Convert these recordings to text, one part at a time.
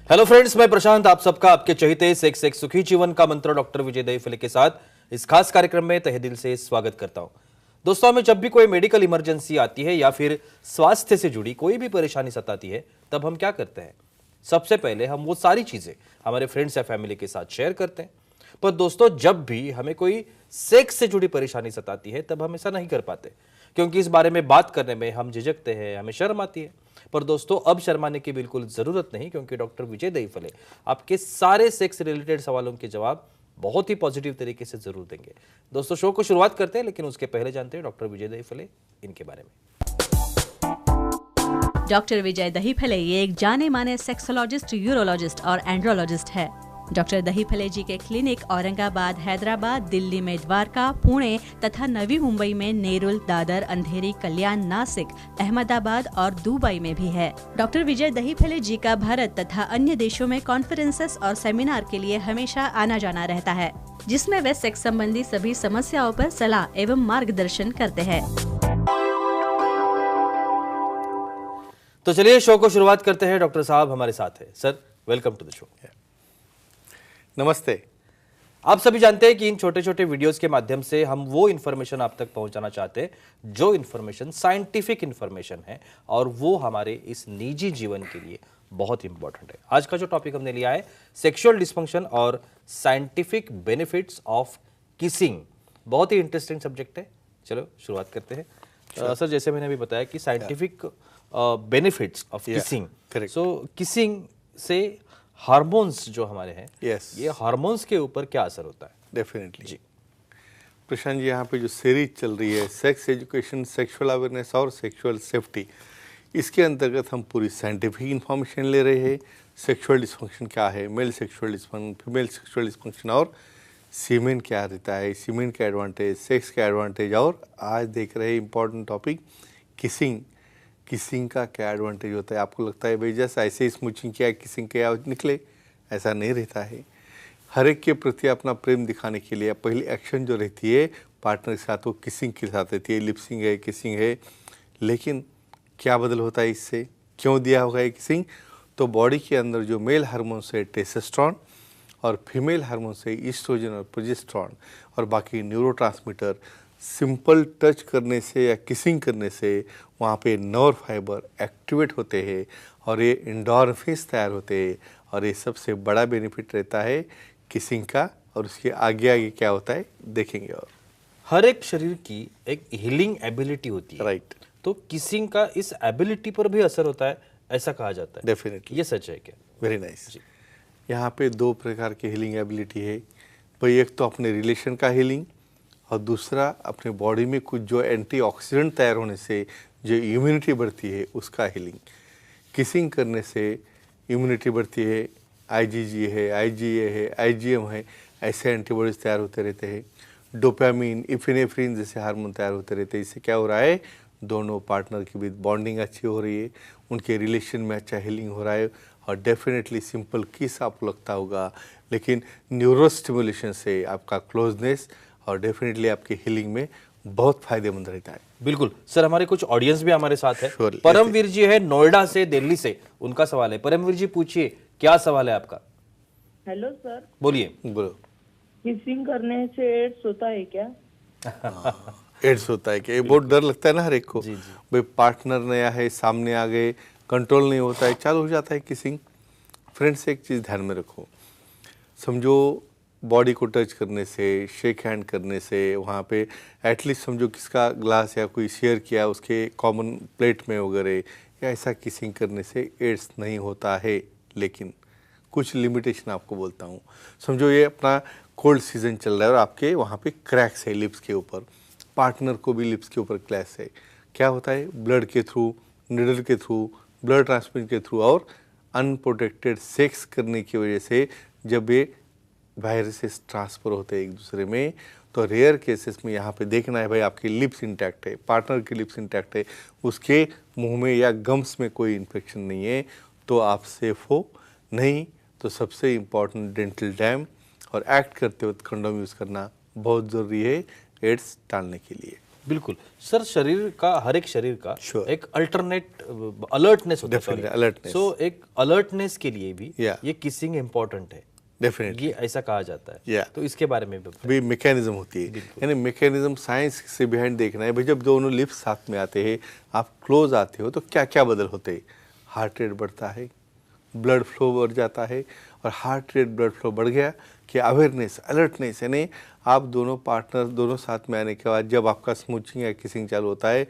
Hello friends, मैं प्रशांत आप सबका आपके चहेते सेक्स एक सुखी जीवन का मंत्र डॉक्टर विजय दहीफले के साथ इस खास कार्यक्रम में तहे दिल से स्वागत करता हूं। दोस्तों, हमें जब भी कोई मेडिकल इमरजेंसी आती है या फिर स्वास्थ्य से जुड़ी कोई भी परेशानी सताती है, तब हम क्या करते हैं? सबसे पहले हम वो सारी चीजें हमारे फ्रेंड्स या फैमिली के साथ शेयर करते हैं। पर दोस्तों, जब भी हमें कोई सेक्स से जुड़ी परेशानी सताती है, तब हम ऐसा नहीं कर पाते, क्योंकि इस बारे में बात करने में हम झिझकते हैं, हमें शर्म आती है। पर दोस्तों, अब शर्माने की बिल्कुल जरूरत नहीं, क्योंकि डॉक्टर विजय दहीफले आपके सारे सेक्स रिलेटेड सवालों के जवाब बहुत ही पॉजिटिव तरीके से जरूर देंगे। दोस्तों, शो को शुरुआत करते हैं, लेकिन उसके पहले जानते हैं डॉक्टर विजय दहीफले इनके बारे में। डॉक्टर विजय दहीफले ये एक जाने माने सेक्सोलॉजिस्ट, यूरोलॉजिस्ट और एंड्रोलॉजिस्ट है। डॉक्टर दहीफले जी के क्लिनिक औरंगाबाद, हैदराबाद, दिल्ली में द्वारका, पुणे तथा नवी मुंबई में नेरुल, दादर, अंधेरी, कल्याण, नासिक, अहमदाबाद और दुबई में भी है। डॉक्टर विजय दहीफले जी का भारत तथा अन्य देशों में कॉन्फ्रेंसेस और सेमिनार के लिए हमेशा आना जाना रहता है, जिसमें वे सेक्स संबंधी सभी समस्याओं पर सलाह एवं मार्गदर्शन करते हैं। तो चलिए शो को शुरुआत करते हैं। डॉक्टर साहब हमारे साथ है। Sir, welcome to the show. नमस्ते। आप सभी जानते हैं कि इन छोटे छोटे वीडियोस के माध्यम से हम वो इन्फॉर्मेशन आप तक पहुंचाना चाहते हैं जो इन्फॉर्मेशन साइंटिफिक इन्फॉर्मेशन है, और वो हमारे इस निजी जीवन के लिए बहुत इंपॉर्टेंट है। आज का जो टॉपिक हमने लिया है, सेक्सुअल डिस्फंक्शन और साइंटिफिक बेनिफिट्स ऑफ किसिंग। बहुत ही इंटरेस्टिंग सब्जेक्ट है। चलो शुरुआत करते हैं। सर, जैसे मैंने अभी बताया कि scientific benefits of kissing, so kissing से हार्मोन्स जो हमारे हैं, ये हार्मोन्स के ऊपर क्या असर होता है? डेफिनेटली जी। प्रशांत जी, यहाँ पे जो सीरीज चल रही है सेक्स एजुकेशन, सेक्सुअल अवेयरनेस और सेक्सुअल सेफ्टी, इसके अंतर्गत हम पूरी साइंटिफिक इंफॉर्मेशन ले रहे हैं। सेक्सुअल डिस्फंक्शन क्या है, male sexual dysfunction, female sexual dysfunction, और सीमेन क्या रहता है, सीमेन का एडवांटेज, सेक्स का एडवांटेज, और आज देख रहे हैं इंपॉर्टेंट टॉपिक किसिंग। किसिंग का क्या एडवांटेज होता है? आपको लगता है भाई जैसे ऐसे ही स्मूचिंग किया किसिंग किया निकले, ऐसा नहीं रहता है। हर एक के प्रति अपना प्रेम दिखाने के लिए पहली एक्शन जो रहती है पार्टनर के साथ, वो किसिंग के साथ रहती है। लिपसिंग है, किसिंग है, लेकिन क्या बदल होता है इससे? क्यों दिया होगा ये किसिंग? तो बॉडी के अंदर जो मेल हार्मोन्स है टेस्टोस्टेरोन, और फीमेल हार्मोन्स है ईस्ट्रोजन और प्रोजेस्टेरोन, और बाकी न्यूरोट्रांसमीटर, सिंपल टच करने से या किसिंग करने से वहाँ पे नर्व फाइबर एक्टिवेट होते हैं और ये एंडोर्फिन्स तैयार होते हैं। और ये सबसे बड़ा बेनिफिट रहता है किसिंग का, और उसके आगे आगे क्या होता है देखेंगे। और हर एक शरीर की एक हीलिंग एबिलिटी होती है, राइट। तो किसिंग का इस एबिलिटी पर भी असर होता है, ऐसा कहा जाता है। डेफिनेटली, ये सच है क्या? Very nice. यहाँ पे दो प्रकार की हीलिंग एबिलिटी है भाई। एक तो अपने रिलेशन का हीलिंग, और दूसरा अपने बॉडी में कुछ जो एंटीऑक्सीडेंट तैयार होने से जो इम्यूनिटी बढ़ती है उसका हीलिंग। किसिंग करने से इम्यूनिटी बढ़ती है, आईजीजी है, आईजीए है, आईजीएम है, ऐसे एंटीबॉडीज तैयार होते रहते हैं। डोपामिन, इफिनेफ्रिन जैसे हार्मोन तैयार होते रहते हैं। इससे क्या हो रहा है, दोनों पार्टनर के बीच बॉन्डिंग अच्छी हो रही है, उनके रिलेशन में अच्छा हीलिंग हो रहा है। और डेफिनेटली सिंपल किस आपको लगता होगा, लेकिन न्यूरो स्टिमुलेशन से आपका क्लोजनेस और डेफिनेटली आपकी हीलिंग में बहुत फायदेमंद रहता है। बिल्कुल सर, हमारे कुछ ऑडियंस भी हमारे साथ है। Surely, परमवीर जी है नोएडा से, दिल्ली से, उनका सवाल है। परमवीर जी पूछिए, क्या सवाल है आपका? हेलो सर, बोलिए। बोलो। किसिंग करने से एड्स होता है क्या? एड्स होता है कि ये बहुत डर लगता है ना हर एक को। जी। भाई पार्टनर नया है, सामने आ गए, कंट्रोल नहीं होता है, चालू हो जाता है किसिंग। फ्रेंड्स, एक चीज़ ध्यान में रखो, समझो बॉडी को टच करने से, शेक हैंड करने से, वहाँ पे एटलीस्ट समझो किसका ग्लास या कोई शेयर किया उसके कॉमन प्लेट में वगैरह, या ऐसा किसिंग करने से एड्स नहीं होता है। लेकिन कुछ लिमिटेशन आपको बोलता हूँ। समझो ये अपना कोल्ड सीजन चल रहा है और आपके वहाँ पे क्रैक्स है लिप्स के ऊपर, पार्टनर को भी लिप्स के ऊपर क्रैक्स है। क्या होता है, ब्लड के थ्रू, निडल के थ्रू, ब्लड ट्रांसमिशन के थ्रू और अनप्रोटेक्टेड सेक्स करने की वजह से जब ये वायरसेस ट्रांसफ़र होते हैं एक दूसरे में, तो रेयर केसेस में यहाँ पे देखना है भाई आपकी लिप्स इंटैक्ट है, पार्टनर की लिप्स इंटैक्ट है, उसके मुंह में या गम्स में कोई इन्फेक्शन नहीं है, तो आप सेफ हो। नहीं तो सबसे इम्पॉर्टेंट डेंटल डैम और एक्ट करते वक्त कंडोम यूज़ करना बहुत ज़रूरी है एड्स टालने के लिए। बिल्कुल सर, शरीर का हर एक शरीर का Sure. एक अल्टरनेट अलर्टनेस होता है। Definitely, alertness. सो एक अलर्टनेस के लिए भी Yeah. ये किसिंग इम्पोर्टेंट है, डेफिनेटली। ये ऐसा कहा जाता है। Yeah. तो इसके बारे में भी बताइए। अभी मैकेनिज्म होती है, यानी मैकेनिज्म साइंस से बिहाइंड देखना है भाई। जब दोनों लिप्स साथ में आते हैं, आप क्लोज आते हो, तो क्या क्या बदल होते हैं? हार्ट रेट बढ़ता है, ब्लड फ्लो बढ़ जाता है, और हार्ट रेट ब्लड फ्लो बढ़ गया कि अवेयरनेस, अलर्टनेस, यानी आप दोनों पार्टनर दोनों साथ में आने के बाद जब आपका स्मूचिंग या किसिंग चालू होता है,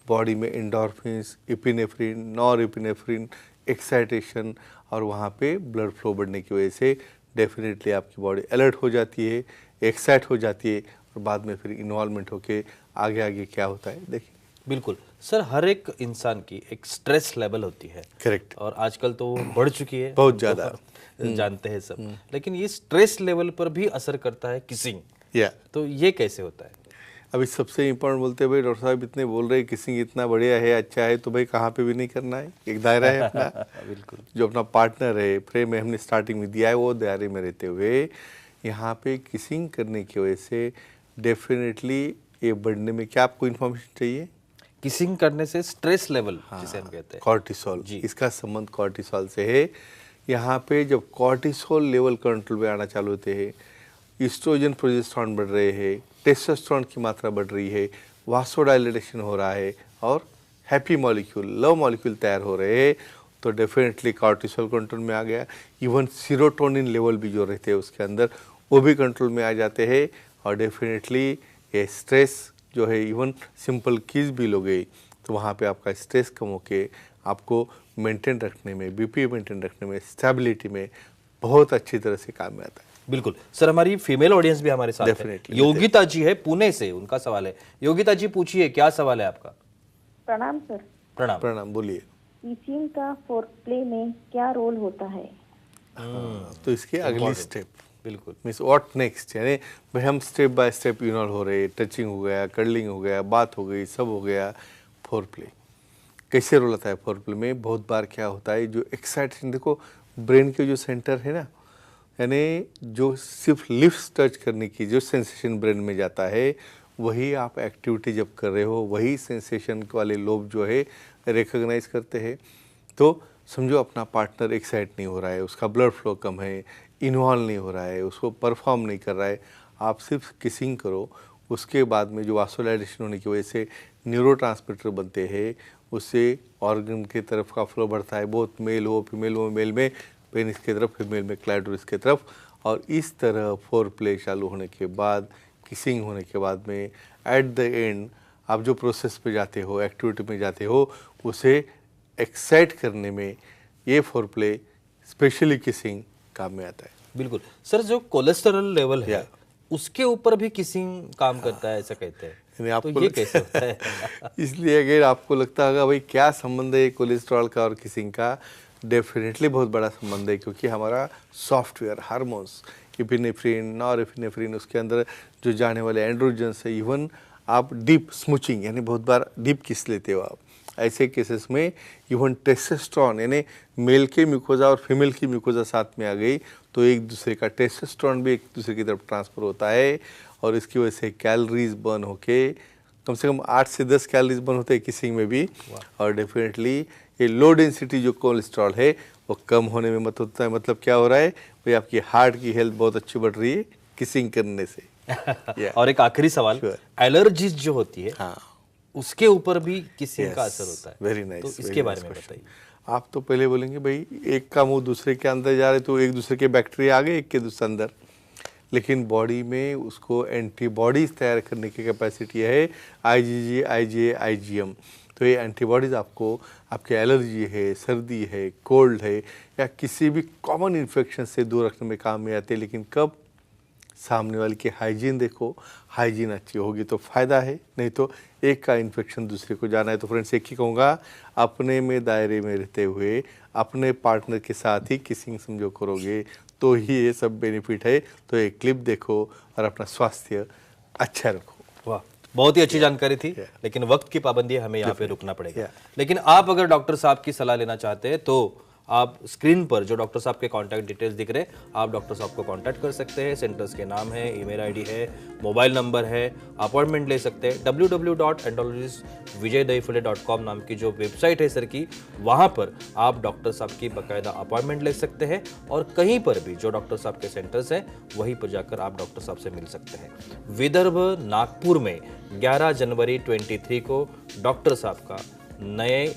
बॉडी में endorphins, epinephrine, nor epinephrine, excitation, और वहाँ पे ब्लड फ्लो बढ़ने की वजह से डेफिनेटली आपकी बॉडी अलर्ट हो जाती है, एक्साइट हो जाती है, और बाद में फिर इन्वॉल्वमेंट होके आगे आगे क्या होता है देखिए। बिल्कुल सर, हर एक इंसान की एक स्ट्रेस लेवल होती है। करेक्ट। और आजकल तो वो बढ़ चुकी है बहुत ज़्यादा। जानते हैं सब। लेकिन ये स्ट्रेस लेवल पर भी असर करता है किसिंग, या तो ये कैसे होता है? अभी सबसे इम्पोर्टेंट बोलते हैं भाई डॉक्टर साहब इतने बोल रहे हैं किसिंग इतना बढ़िया है, अच्छा है, तो भाई कहाँ पे भी नहीं करना है, एक दायरा है अपना। बिल्कुल। जो जो अपना पार्टनर है, फ्रेम में हमने स्टार्टिंग में दिया है, वो दायरे में रहते हुए यहाँ पे किसिंग करने की वजह से डेफिनेटली ये बढ़ने में क्या आपको इन्फॉर्मेशन चाहिए? किसिंग करने से स्ट्रेस लेवल जिसे हम कहते हैं, कॉर्टिसोल, जी। इसका संबंध कॉर्टिसोल से है। यहाँ पे जब कॉर्टिसोल लेवल कंट्रोल में आना चालू होते हैं, ईस्ट्रोजन प्रोजेस्टेरोन बढ़ रहे हैं, टेस्टोस्टेरोन की मात्रा बढ़ रही है, वासोडाइलेशन हो रहा है, और हैप्पी मॉलिक्यूल, लव मॉलिक्यूल तैयार हो रहे हैं, तो डेफिनेटली कॉर्टिसोल कंट्रोल में आ गया। इवन सीरोटोनिन लेवल भी जो रहते हैं उसके अंदर, वो भी कंट्रोल में आ जाते हैं, और डेफिनेटली ये स्ट्रेस जो है, इवन सिंपल कीज भी लोगे तो वहाँ पे आपका स्ट्रेस कम होके आपको मेंटेन रखने में, बीपी मेंटेन रखने में, स्टेबिलिटी में बहुत अच्छी तरह से काम में आता है। बिल्कुल सर, हमारी फीमेल ऑडियंस भी हमारे साथ है। Definitely, योगिता जी है पुणे से, उनका सवाल है। योगिता जी पूछिए, क्या सवाल है आपका? प्रणाम सर। प्रणाम। प्रणाम, बोलिए। किसिंग का फोरप्ले में क्या रोल होता है? तो इसके अगली स्टेप बिल्कुल। मीन्स व्हाट नेक्स्ट, यानी भाई हम स्टेप बाय स्टेप इन्वॉल्व हो रहे, टचिंग हो गया, कर्लिंग हो गया, बात हो गई, सब हो गया। फोर प्ले कैसे रोल आता है? फोर प्ले में बहुत बार क्या होता है, जो एक्साइटेशन, देखो ब्रेन के जो सेंटर है ना, यानी जो सिर्फ लिप्स टच करने की जो सेंसेशन ब्रेन में जाता है, वही आप एक्टिविटी जब कर रहे हो, वही सेंसेशन वाले लोब जो है रिकॉग्नाइज करते हैं। तो समझो अपना पार्टनर एक्साइट नहीं हो रहा है, उसका ब्लड फ्लो कम है, इन्वॉल्व नहीं हो रहा है, उसको परफॉर्म नहीं कर रहा है, आप सिर्फ किसिंग करो, उसके बाद में जो वासोडाइलेशन होने की वजह से न्यूरोट्रांसमीटर बनते हैं, उससे ऑर्गन की तरफ का फ्लो बढ़ता है, बहुत मेल हो फीमेल हो, मेल में पेनिस की तरफ, फीमेल में क्लाइटोरिस की तरफ, और इस तरह फोर प्ले चालू होने के बाद, किसिंग होने के बाद में एट द एंड आप जो प्रोसेस पे जाते हो, एक्टिविटी में जाते हो, उसे एक्साइट करने में ये फोर प्ले स्पेशली किसिंग काम में आता है। बिल्कुल सर, जो कोलेस्टेरॉल लेवल है या। उसके ऊपर भी किसिंग काम करता है, ऐसा कहते हैं। यानी तो आपको ये कैसे होता है? इसलिए अगर आपको लगता होगा भाई क्या संबंध है कोलेस्ट्रॉल का और किसिंग का, डेफिनेटली बहुत बड़ा संबंध है, क्योंकि हमारा software hormones, epinephrine, nor epinephrine, उसके अंदर जो जाने वाले एंड्रोजन्स है, इवन आप डीप स्मूचिंग यानी बहुत बार डीप किस लेते हो आप, ऐसे केसेस में इवन टेस्टोस्टेरोन यानी मेल के म्यूकोजा और फीमेल की म्यूकोजा साथ में आ गई, तो एक दूसरे का टेस्टोस्टेरोन भी एक दूसरे की तरफ ट्रांसफर होता है, और इसकी वजह से कैलोरीज बर्न होके कम से कम 8 से 10 कैलोरीज बर्न होते हैं किसिंग में भी, और डेफिनेटली ये लो डेंसिटी जो कोलेस्ट्रॉल है वो कम होने में मदद होता है। मतलब क्या हो रहा है भाई, आपकी हार्ट की हेल्थ बहुत अच्छी बढ़ रही है किसिंग करने से। और एक आखिरी सवाल, Sure. एलर्जीज जो होती है हाँ, उसके ऊपर भी किसिंग का असर होता है। Very nice. तो इसके बारे में बताइए। आप तो पहले बोलेंगे भाई एक का मुंह दूसरे के अंदर जा रहे, तो एक दूसरे के बैक्टीरिया आ गए एक के दूसरे अंदर, लेकिन बॉडी में उसको एंटीबॉडीज तैयार करने की कैपेसिटी है IgG, IgA, IgM। तो ये एंटीबॉडीज आपको आपके एलर्जी है, सर्दी है, कोल्ड है, या किसी भी कॉमन इन्फेक्शन से दूर रखने में काम में आते हैं। लेकिन कब? सामने वाले की हाइजीन देखो, हाइजीन अच्छी होगी तो फ़ायदा है, नहीं तो एक का इन्फेक्शन दूसरे को जाना है। तो फ्रेंड्स एक ही कहूँगा, अपने में दायरे में रहते हुए अपने पार्टनर के साथ ही किसिंग समझो करोगे तो ही ये सब बेनिफिट है। तो एक क्लिप देखो और अपना स्वास्थ्य अच्छा रखो। वाह, बहुत ही अच्छी जानकारी थी, लेकिन वक्त की पाबंदी है, हमें यहाँ पे रुकना पड़ेगा। लेकिन आप अगर डॉक्टर साहब की सलाह लेना चाहते हैं तो आप स्क्रीन पर जो डॉक्टर साहब के कॉन्टैक्ट डिटेल्स दिख रहे हैं, आप डॉक्टर साहब को कॉन्टैक्ट कर सकते हैं। सेंटर्स के नाम है, ईमेल आईडी है, मोबाइल नंबर है, अपॉइंटमेंट ले सकते हैं। www.andrologistvijaydahifule.com नाम की जो वेबसाइट है सर की, वहाँ पर आप डॉक्टर साहब की बाकायदा अपॉइंटमेंट ले सकते हैं और कहीं पर भी जो डॉक्टर साहब के सेंटर्स हैं वहीं पर जाकर आप डॉक्टर साहब से मिल सकते हैं। विदर्भ नागपुर में 11 जनवरी 23 को डॉक्टर साहब का नए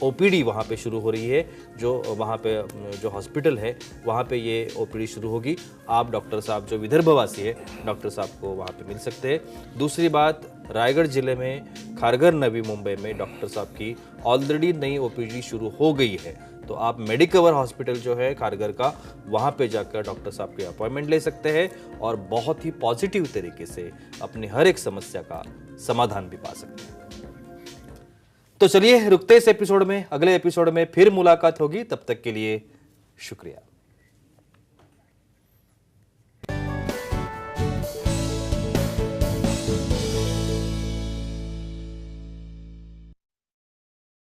ओपीडी वहाँ पे शुरू हो रही है। जो वहाँ पे जो हॉस्पिटल है वहाँ पे ये ओपीडी शुरू होगी। आप डॉक्टर साहब जो विदर्भवासी है डॉक्टर साहब को वहाँ पे मिल सकते हैं। दूसरी बात, रायगढ़ जिले में खारघर नवी मुंबई में डॉक्टर साहब की ऑलरेडी नई ओपीडी शुरू हो गई है, तो आप मेडिकवर हॉस्पिटल जो है खारघर का, वहाँ पे जाकर डॉक्टर साहब की अपॉइंटमेंट ले सकते हैं और बहुत ही पॉजिटिव तरीके से अपनी हर एक समस्या का समाधान भी पा सकते हैं। तो चलिए रुकते इस एपिसोड में, अगले एपिसोड में फिर मुलाकात होगी। तब तक के लिए शुक्रिया।